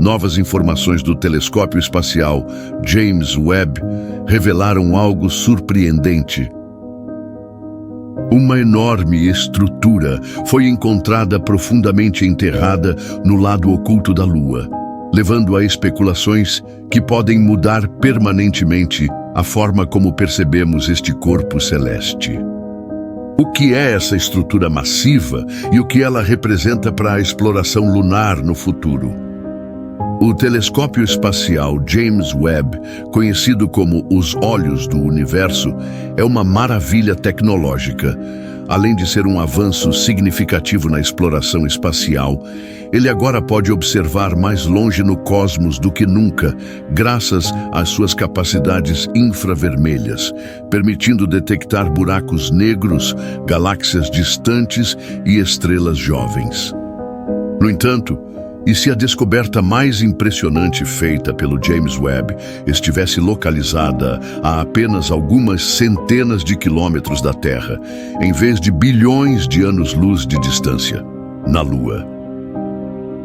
Novas informações do telescópio espacial James Webb revelaram algo surpreendente. Uma enorme estrutura foi encontrada profundamente enterrada no lado oculto da Lua, levando a especulações que podem mudar permanentemente a forma como percebemos este corpo celeste. O que é essa estrutura massiva e o que ela representa para a exploração lunar no futuro? O telescópio espacial James Webb, conhecido como os Olhos do Universo, é uma maravilha tecnológica. Além de ser um avanço significativo na exploração espacial, ele agora pode observar mais longe no cosmos do que nunca, graças às suas capacidades infravermelhas, permitindo detectar buracos negros, galáxias distantes e estrelas jovens. No entanto, e se a descoberta mais impressionante feita pelo James Webb estivesse localizada a apenas algumas centenas de quilômetros da Terra, em vez de bilhões de anos-luz de distância, na Lua?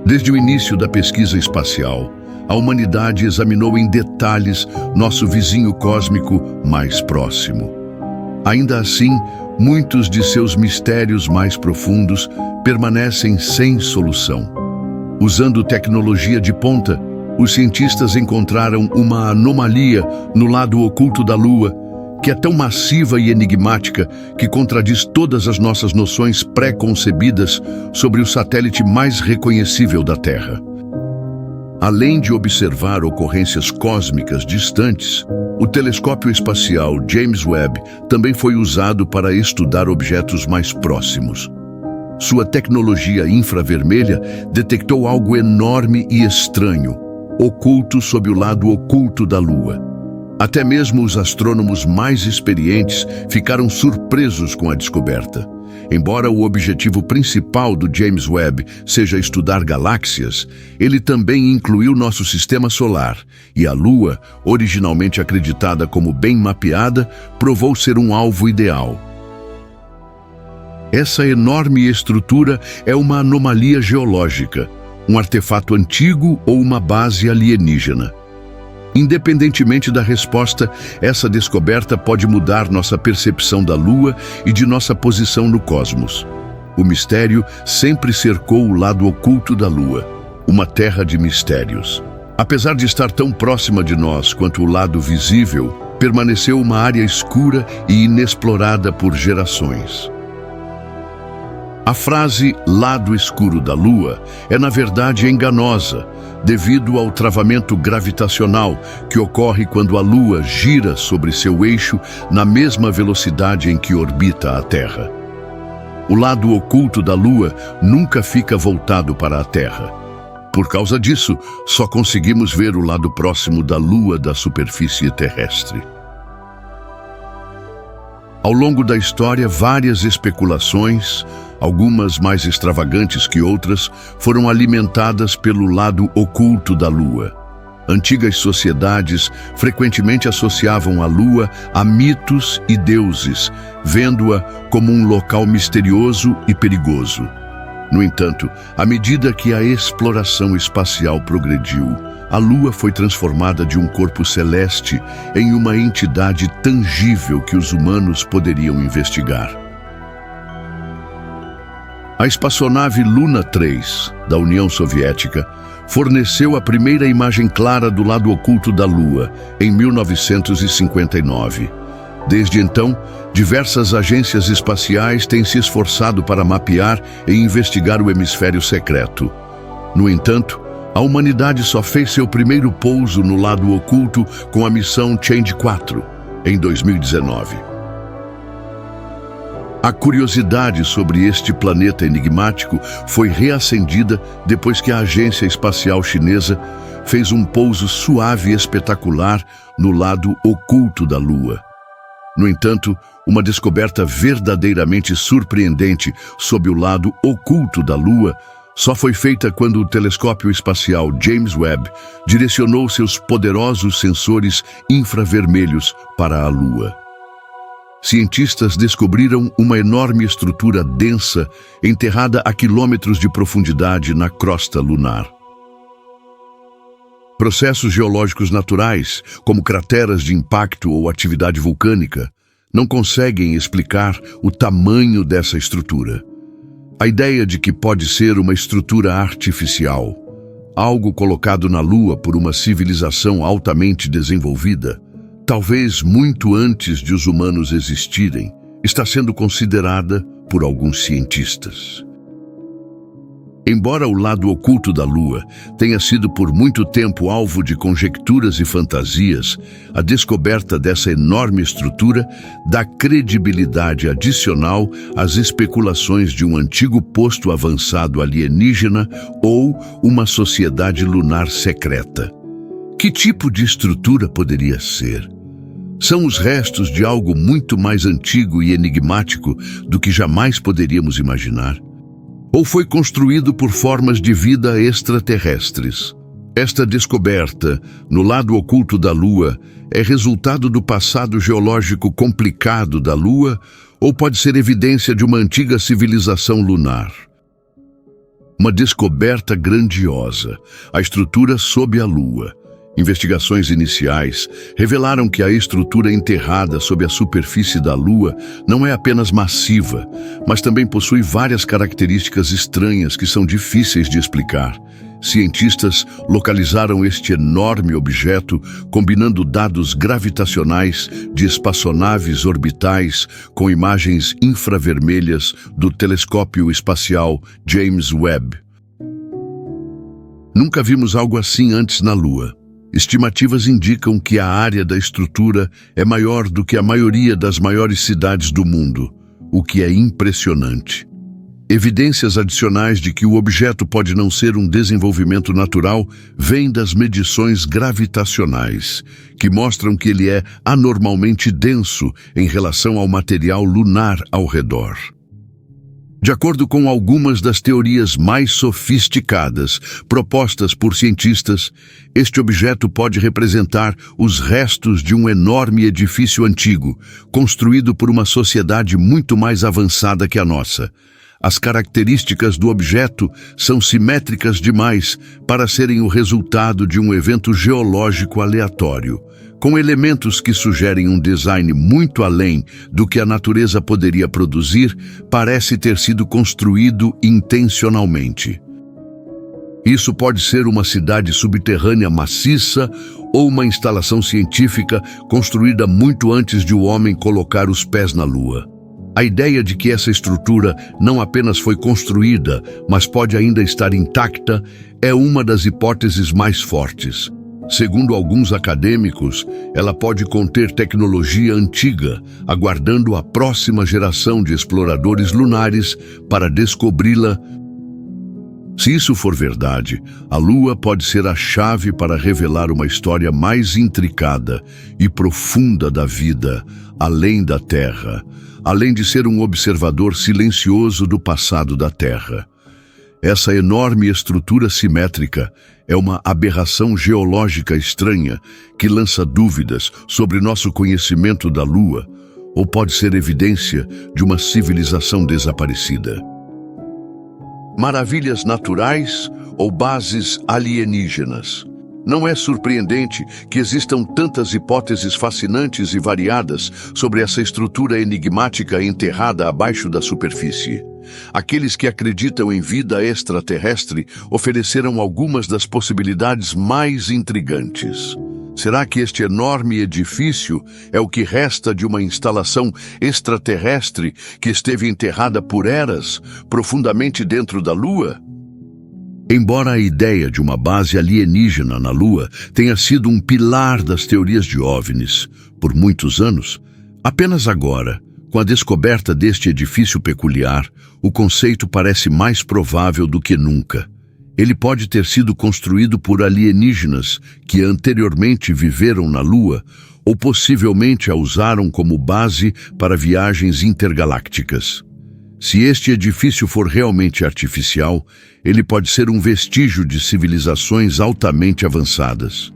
Desde o início da pesquisa espacial, a humanidade examinou em detalhes nosso vizinho cósmico mais próximo. Ainda assim, muitos de seus mistérios mais profundos permanecem sem solução. Usando tecnologia de ponta, os cientistas encontraram uma anomalia no lado oculto da Lua, que é tão massiva e enigmática que contradiz todas as nossas noções pré-concebidas sobre o satélite mais reconhecível da Terra. Além de observar ocorrências cósmicas distantes, o telescópio espacial James Webb também foi usado para estudar objetos mais próximos. Sua tecnologia infravermelha detectou algo enorme e estranho, oculto sob o lado oculto da Lua. Até mesmo os astrônomos mais experientes ficaram surpresos com a descoberta. Embora o objetivo principal do James Webb seja estudar galáxias, ele também incluiu nosso sistema solar, e a Lua, originalmente acreditada como bem mapeada, provou ser um alvo ideal. Essa enorme estrutura é uma anomalia geológica, um artefato antigo ou uma base alienígena. Independentemente da resposta, essa descoberta pode mudar nossa percepção da Lua e de nossa posição no cosmos. O mistério sempre cercou o lado oculto da Lua, uma terra de mistérios. Apesar de estar tão próxima de nós quanto o lado visível, permaneceu uma área escura e inexplorada por gerações. A frase "lado escuro da Lua" é, na verdade, enganosa, devido ao travamento gravitacional que ocorre quando a Lua gira sobre seu eixo na mesma velocidade em que orbita a Terra. O lado oculto da Lua nunca fica voltado para a Terra. Por causa disso, só conseguimos ver o lado próximo da Lua da superfície terrestre. Ao longo da história, várias especulações, algumas mais extravagantes que outras, foram alimentadas pelo lado oculto da Lua. Antigas sociedades frequentemente associavam a Lua a mitos e deuses, vendo-a como um local misterioso e perigoso. No entanto, à medida que a exploração espacial progrediu, a Lua foi transformada de um corpo celeste em uma entidade tangível que os humanos poderiam investigar. A espaçonave Luna 3, da União Soviética, forneceu a primeira imagem clara do lado oculto da Lua, em 1959. Desde então, diversas agências espaciais têm se esforçado para mapear e investigar o hemisfério secreto. No entanto, a humanidade só fez seu primeiro pouso no lado oculto com a missão Change 4, em 2019. A curiosidade sobre este planeta enigmático foi reacendida depois que a agência espacial chinesa fez um pouso suave e espetacular no lado oculto da Lua. No entanto, uma descoberta verdadeiramente surpreendente sob o lado oculto da Lua só foi feita quando o telescópio espacial James Webb direcionou seus poderosos sensores infravermelhos para a Lua. Cientistas descobriram uma enorme estrutura densa enterrada a quilômetros de profundidade na crosta lunar. Processos geológicos naturais, como crateras de impacto ou atividade vulcânica, não conseguem explicar o tamanho dessa estrutura. A ideia de que pode ser uma estrutura artificial, algo colocado na Lua por uma civilização altamente desenvolvida, talvez muito antes de os humanos existirem, está sendo considerada por alguns cientistas. Embora o lado oculto da Lua tenha sido por muito tempo alvo de conjecturas e fantasias, a descoberta dessa enorme estrutura dá credibilidade adicional às especulações de um antigo posto avançado alienígena ou uma sociedade lunar secreta. Que tipo de estrutura poderia ser? São os restos de algo muito mais antigo e enigmático do que jamais poderíamos imaginar? Ou foi construído por formas de vida extraterrestres? Esta descoberta, no lado oculto da Lua, é resultado do passado geológico complicado da Lua ou pode ser evidência de uma antiga civilização lunar? Uma descoberta grandiosa, a estrutura sob a Lua. Investigações iniciais revelaram que a estrutura enterrada sob a superfície da Lua não é apenas massiva, mas também possui várias características estranhas que são difíceis de explicar. Cientistas localizaram este enorme objeto combinando dados gravitacionais de espaçonaves orbitais com imagens infravermelhas do telescópio espacial James Webb. Nunca vimos algo assim antes na Lua. Estimativas indicam que a área da estrutura é maior do que a maioria das maiores cidades do mundo, o que é impressionante. Evidências adicionais de que o objeto pode não ser um desenvolvimento natural vêm das medições gravitacionais, que mostram que ele é anormalmente denso em relação ao material lunar ao redor. De acordo com algumas das teorias mais sofisticadas propostas por cientistas, este objeto pode representar os restos de um enorme edifício antigo, construído por uma sociedade muito mais avançada que a nossa. As características do objeto são simétricas demais para serem o resultado de um evento geológico aleatório, com elementos que sugerem um design muito além do que a natureza poderia produzir. Parece ter sido construído intencionalmente. Isso pode ser uma cidade subterrânea maciça ou uma instalação científica construída muito antes de o homem colocar os pés na Lua. A ideia de que essa estrutura não apenas foi construída, mas pode ainda estar intacta, é uma das hipóteses mais fortes. Segundo alguns acadêmicos, ela pode conter tecnologia antiga, aguardando a próxima geração de exploradores lunares para descobri-la. Se isso for verdade, a Lua pode ser a chave para revelar uma história mais intricada e profunda da vida, além da Terra, além de ser um observador silencioso do passado da Terra. Essa enorme estrutura simétrica é uma aberração geológica estranha que lança dúvidas sobre nosso conhecimento da Lua, ou pode ser evidência de uma civilização desaparecida. Maravilhas naturais ou bases alienígenas? Não é surpreendente que existam tantas hipóteses fascinantes e variadas sobre essa estrutura enigmática enterrada abaixo da superfície. Aqueles que acreditam em vida extraterrestre ofereceram algumas das possibilidades mais intrigantes. Será que este enorme edifício é o que resta de uma instalação extraterrestre que esteve enterrada por eras, profundamente dentro da Lua? Embora a ideia de uma base alienígena na Lua tenha sido um pilar das teorias de OVNIs por muitos anos, apenas agora, com a descoberta deste edifício peculiar, o conceito parece mais provável do que nunca. Ele pode ter sido construído por alienígenas que anteriormente viveram na Lua ou possivelmente a usaram como base para viagens intergalácticas. Se este edifício for realmente artificial, ele pode ser um vestígio de civilizações altamente avançadas.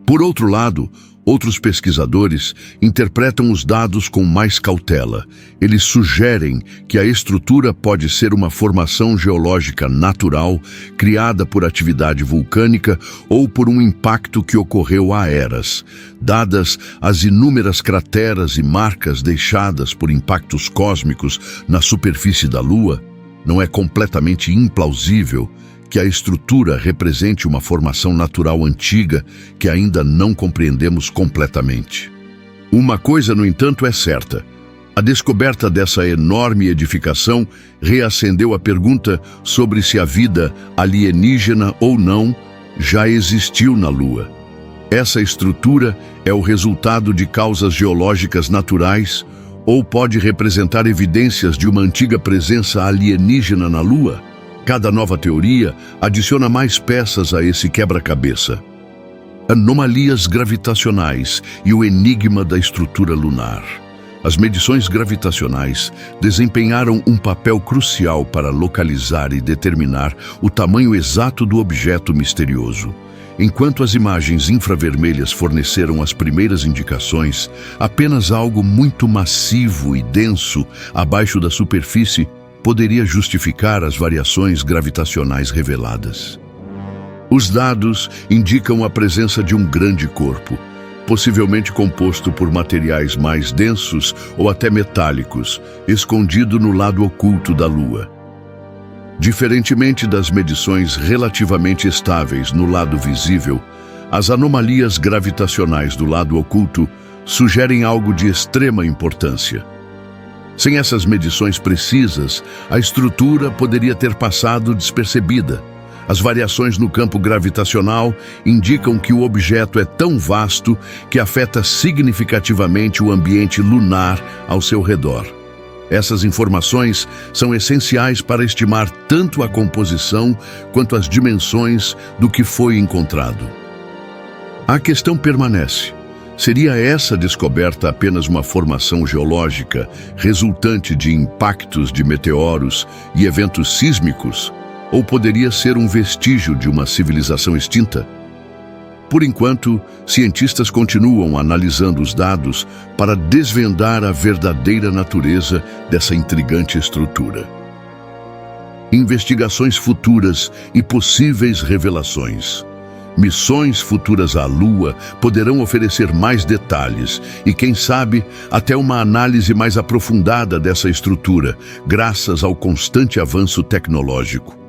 Por outro lado, Outros pesquisadores interpretam os dados com mais cautela. Eles sugerem que a estrutura pode ser uma formação geológica natural, criada por atividade vulcânica ou por um impacto que ocorreu há eras. Dadas as inúmeras crateras e marcas deixadas por impactos cósmicos na superfície da Lua, não é completamente implausível que a estrutura represente uma formação natural antiga que ainda não compreendemos completamente. Uma coisa, no entanto, é certa. A descoberta dessa enorme edificação reacendeu a pergunta sobre se a vida alienígena ou não já existiu na Lua. Essa estrutura é o resultado de causas geológicas naturais ou pode representar evidências de uma antiga presença alienígena na Lua? Cada nova teoria adiciona mais peças a esse quebra-cabeça. Anomalias gravitacionais e o enigma da estrutura lunar. As medições gravitacionais desempenharam um papel crucial para localizar e determinar o tamanho exato do objeto misterioso. Enquanto as imagens infravermelhas forneceram as primeiras indicações, apenas algo muito massivo e denso abaixo da superfície poderia justificar as variações gravitacionais reveladas. Os dados indicam a presença de um grande corpo, possivelmente composto por materiais mais densos ou até metálicos, escondido no lado oculto da Lua. Diferentemente das medições relativamente estáveis no lado visível, as anomalias gravitacionais do lado oculto sugerem algo de extrema importância. Sem essas medições precisas, a estrutura poderia ter passado despercebida. As variações no campo gravitacional indicam que o objeto é tão vasto que afeta significativamente o ambiente lunar ao seu redor. Essas informações são essenciais para estimar tanto a composição quanto as dimensões do que foi encontrado. A questão permanece. Seria essa descoberta apenas uma formação geológica resultante de impactos de meteoros e eventos sísmicos? Ou poderia ser um vestígio de uma civilização extinta? Por enquanto, cientistas continuam analisando os dados para desvendar a verdadeira natureza dessa intrigante estrutura. Investigações futuras e possíveis revelações. Missões futuras à Lua poderão oferecer mais detalhes e, quem sabe, até uma análise mais aprofundada dessa estrutura, graças ao constante avanço tecnológico.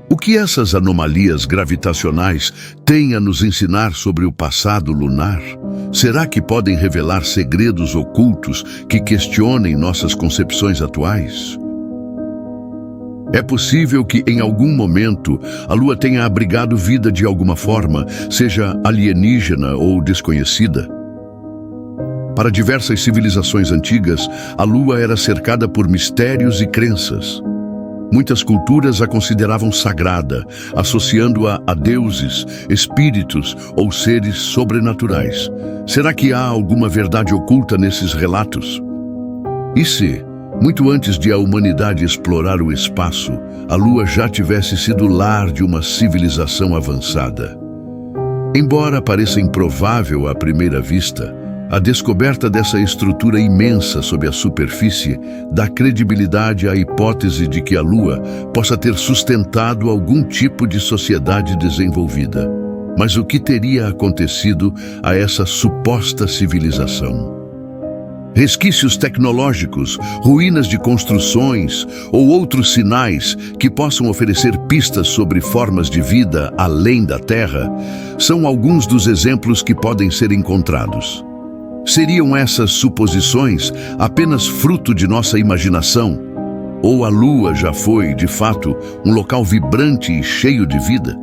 O que essas anomalias gravitacionais têm a nos ensinar sobre o passado lunar? Será que podem revelar segredos ocultos que questionem nossas concepções atuais? É possível que, em algum momento, a Lua tenha abrigado vida de alguma forma, seja alienígena ou desconhecida. Para diversas civilizações antigas, a Lua era cercada por mistérios e crenças. Muitas culturas a consideravam sagrada, associando-a a deuses, espíritos ou seres sobrenaturais. Será que há alguma verdade oculta nesses relatos? E se, muito antes de a humanidade explorar o espaço, a Lua já tivesse sido lar de uma civilização avançada? Embora pareça improvável à primeira vista, a descoberta dessa estrutura imensa sob a superfície dá credibilidade à hipótese de que a Lua possa ter sustentado algum tipo de sociedade desenvolvida. Mas o que teria acontecido a essa suposta civilização? Resquícios tecnológicos, ruínas de construções ou outros sinais que possam oferecer pistas sobre formas de vida além da Terra são alguns dos exemplos que podem ser encontrados. Seriam essas suposições apenas fruto de nossa imaginação? Ou a Lua já foi, de fato, um local vibrante e cheio de vida?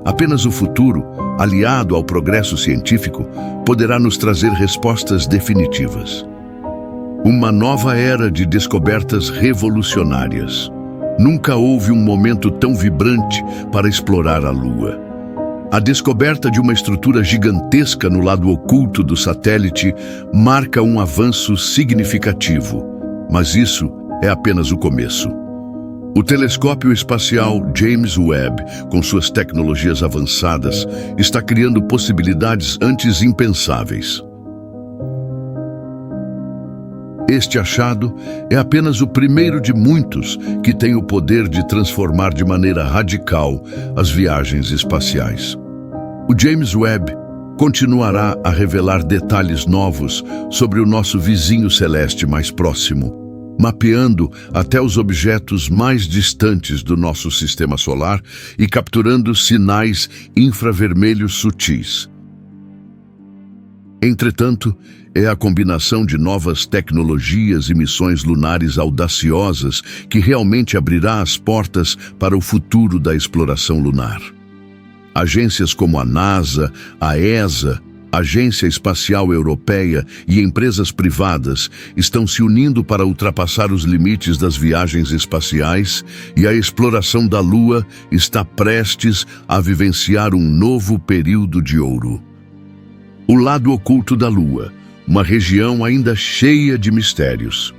Apenas o futuro, aliado ao progresso científico, poderá nos trazer respostas definitivas. Uma nova era de descobertas revolucionárias. Nunca houve um momento tão vibrante para explorar a Lua. A descoberta de uma estrutura gigantesca no lado oculto do satélite marca um avanço significativo, mas isso é apenas o começo. O telescópio espacial James Webb, com suas tecnologias avançadas, está criando possibilidades antes impensáveis. Este achado é apenas o primeiro de muitos que tem o poder de transformar de maneira radical as viagens espaciais. O James Webb continuará a revelar detalhes novos sobre o nosso vizinho celeste mais próximo, mapeando até os objetos mais distantes do nosso sistema solar e capturando sinais infravermelhos sutis. Entretanto, é a combinação de novas tecnologias e missões lunares audaciosas que realmente abrirá as portas para o futuro da exploração lunar. Agências como a NASA, a ESA, Agência Espacial Europeia e empresas privadas estão se unindo para ultrapassar os limites das viagens espaciais e a exploração da Lua está prestes a vivenciar um novo período de ouro. O lado oculto da Lua, uma região ainda cheia de mistérios.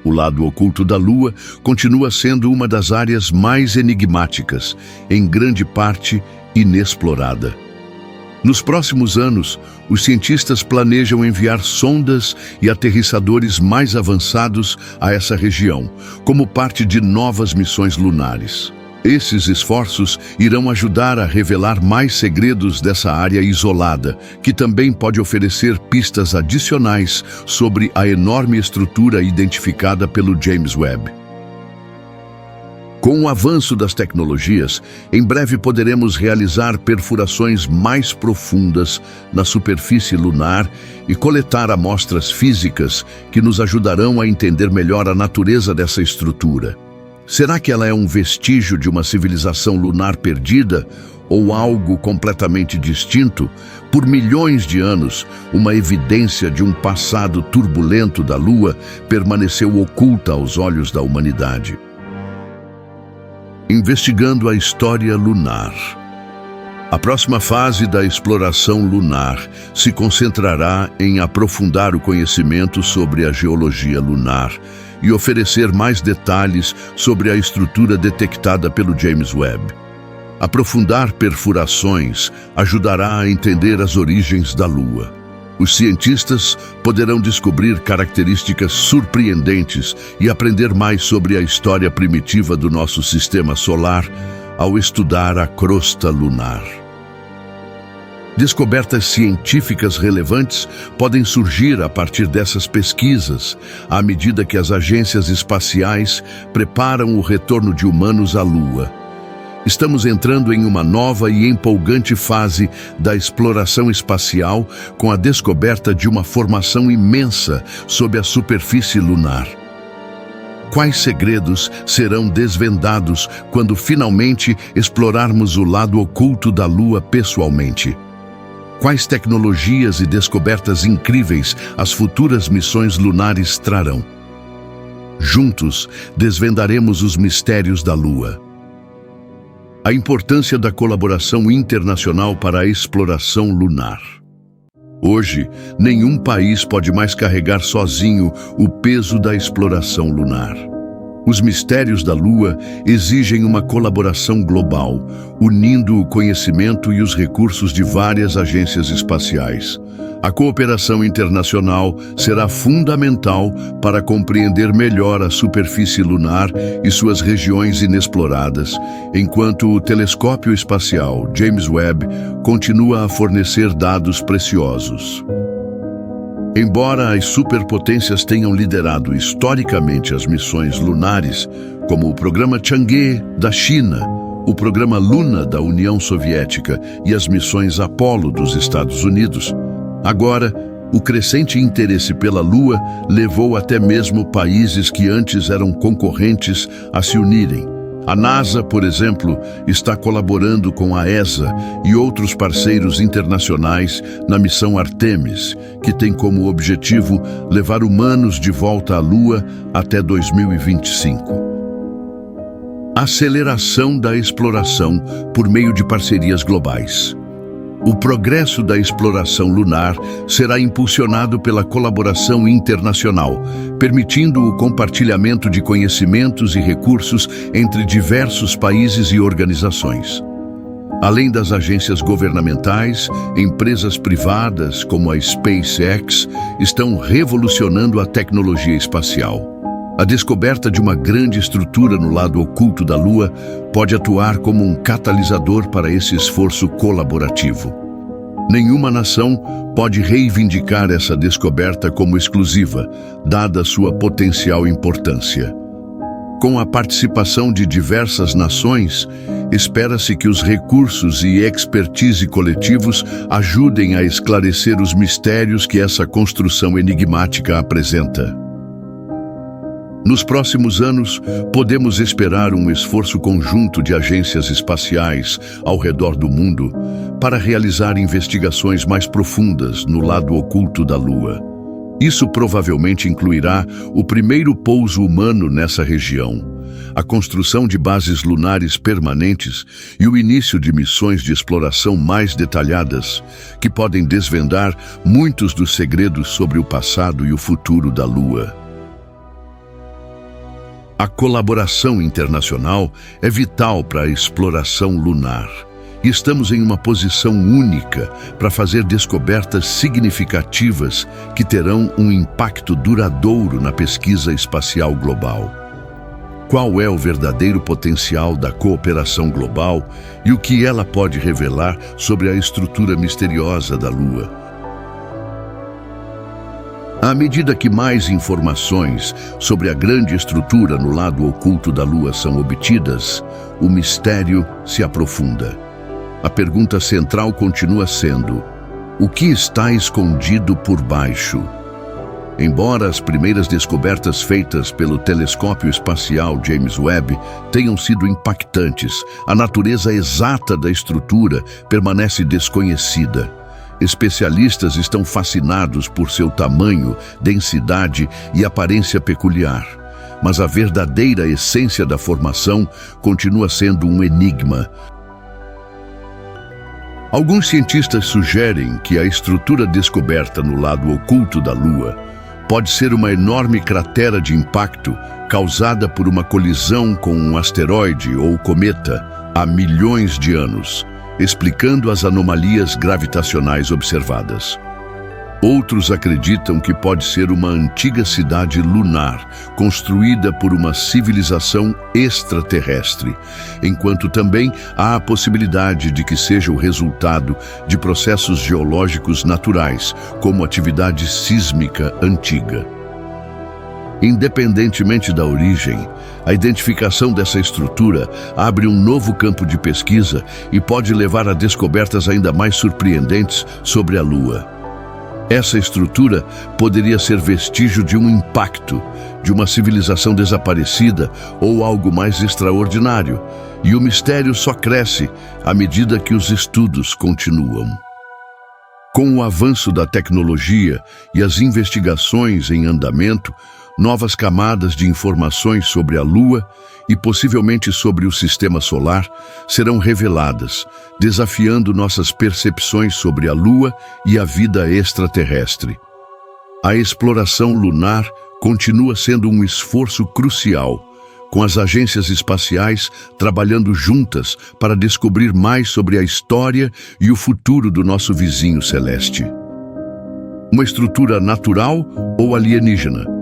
O lado oculto da Lua continua sendo uma das áreas mais enigmáticas, em grande parte inexplorada. Nos próximos anos, os cientistas planejam enviar sondas e aterrissadores mais avançados a essa região, como parte de novas missões lunares. Esses esforços irão ajudar a revelar mais segredos dessa área isolada, que também pode oferecer pistas adicionais sobre a enorme estrutura identificada pelo James Webb. Com o avanço das tecnologias, em breve poderemos realizar perfurações mais profundas na superfície lunar e coletar amostras físicas que nos ajudarão a entender melhor a natureza dessa estrutura. Será que ela é um vestígio de uma civilização lunar perdida ou algo completamente distinto? Por milhões de anos, uma evidência de um passado turbulento da Lua permaneceu oculta aos olhos da humanidade. Investigando a história lunar. A próxima fase da exploração lunar se concentrará em aprofundar o conhecimento sobre a geologia lunar e oferecer mais detalhes sobre a estrutura detectada pelo James Webb. Aprofundar perfurações ajudará a entender as origens da Lua. Os cientistas poderão descobrir características surpreendentes e aprender mais sobre a história primitiva do nosso sistema solar ao estudar a crosta lunar. Descobertas científicas relevantes podem surgir a partir dessas pesquisas, à medida que as agências espaciais preparam o retorno de humanos à Lua. Estamos entrando em uma nova e empolgante fase da exploração espacial com a descoberta de uma formação imensa sob a superfície lunar. Quais segredos serão desvendados quando finalmente explorarmos o lado oculto da Lua pessoalmente? Quais tecnologias e descobertas incríveis as futuras missões lunares trarão? Juntos, desvendaremos os mistérios da Lua. A importância da colaboração internacional para a exploração lunar. Hoje, nenhum país pode mais carregar sozinho o peso da exploração lunar. Os mistérios da Lua exigem uma colaboração global, unindo o conhecimento e os recursos de várias agências espaciais. A cooperação internacional será fundamental para compreender melhor a superfície lunar e suas regiões inexploradas, enquanto o telescópio espacial James Webb continua a fornecer dados preciosos. Embora as superpotências tenham liderado historicamente as missões lunares, como o programa Chang'e da China, o programa Luna da União Soviética e as missões Apollo dos Estados Unidos, agora, o crescente interesse pela Lua levou até mesmo países que antes eram concorrentes a se unirem. A NASA, por exemplo, está colaborando com a ESA e outros parceiros internacionais na missão Artemis, que tem como objetivo levar humanos de volta à Lua até 2025. Aceleração da exploração por meio de parcerias globais. O progresso da exploração lunar será impulsionado pela colaboração internacional, permitindo o compartilhamento de conhecimentos e recursos entre diversos países e organizações. Além das agências governamentais, empresas privadas como a SpaceX estão revolucionando a tecnologia espacial. A descoberta de uma grande estrutura no lado oculto da Lua pode atuar como um catalisador para esse esforço colaborativo. Nenhuma nação pode reivindicar essa descoberta como exclusiva, dada sua potencial importância. Com a participação de diversas nações, espera-se que os recursos e expertise coletivos ajudem a esclarecer os mistérios que essa construção enigmática apresenta. Nos próximos anos, podemos esperar um esforço conjunto de agências espaciais ao redor do mundo para realizar investigações mais profundas no lado oculto da Lua. Isso provavelmente incluirá o primeiro pouso humano nessa região, a construção de bases lunares permanentes e o início de missões de exploração mais detalhadas, que podem desvendar muitos dos segredos sobre o passado e o futuro da Lua. A colaboração internacional é vital para a exploração lunar. E estamos em uma posição única para fazer descobertas significativas que terão um impacto duradouro na pesquisa espacial global. Qual é o verdadeiro potencial da cooperação global e o que ela pode revelar sobre a estrutura misteriosa da Lua? À medida que mais informações sobre a grande estrutura no lado oculto da Lua são obtidas, o mistério se aprofunda. A pergunta central continua sendo: o que está escondido por baixo? Embora as primeiras descobertas feitas pelo telescópio espacial James Webb tenham sido impactantes, a natureza exata da estrutura permanece desconhecida. Especialistas estão fascinados por seu tamanho, densidade e aparência peculiar. Mas a verdadeira essência da formação continua sendo um enigma. Alguns cientistas sugerem que a estrutura descoberta no lado oculto da Lua pode ser uma enorme cratera de impacto causada por uma colisão com um asteroide ou cometa há milhões de anos, explicando as anomalias gravitacionais observadas. Outros acreditam que pode ser uma antiga cidade lunar, construída por uma civilização extraterrestre, enquanto também há a possibilidade de que seja o resultado de processos geológicos naturais, como atividade sísmica antiga. Independentemente da origem, a identificação dessa estrutura abre um novo campo de pesquisa e pode levar a descobertas ainda mais surpreendentes sobre a Lua. Essa estrutura poderia ser vestígio de um impacto, de uma civilização desaparecida ou algo mais extraordinário, e o mistério só cresce à medida que os estudos continuam. Com o avanço da tecnologia e as investigações em andamento, novas camadas de informações sobre a Lua e possivelmente sobre o Sistema Solar serão reveladas, desafiando nossas percepções sobre a Lua e a vida extraterrestre. A exploração lunar continua sendo um esforço crucial, com as agências espaciais trabalhando juntas para descobrir mais sobre a história e o futuro do nosso vizinho celeste. Uma estrutura natural ou alienígena?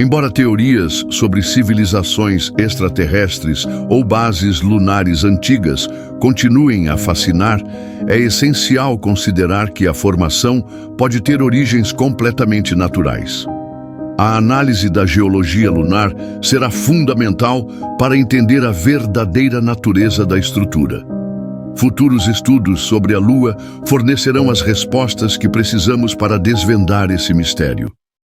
Embora teorias sobre civilizações extraterrestres ou bases lunares antigas continuem a fascinar, é essencial considerar que a formação pode ter origens completamente naturais. A análise da geologia lunar será fundamental para entender a verdadeira natureza da estrutura. Futuros estudos sobre a Lua fornecerão as respostas que precisamos para desvendar esse mistério.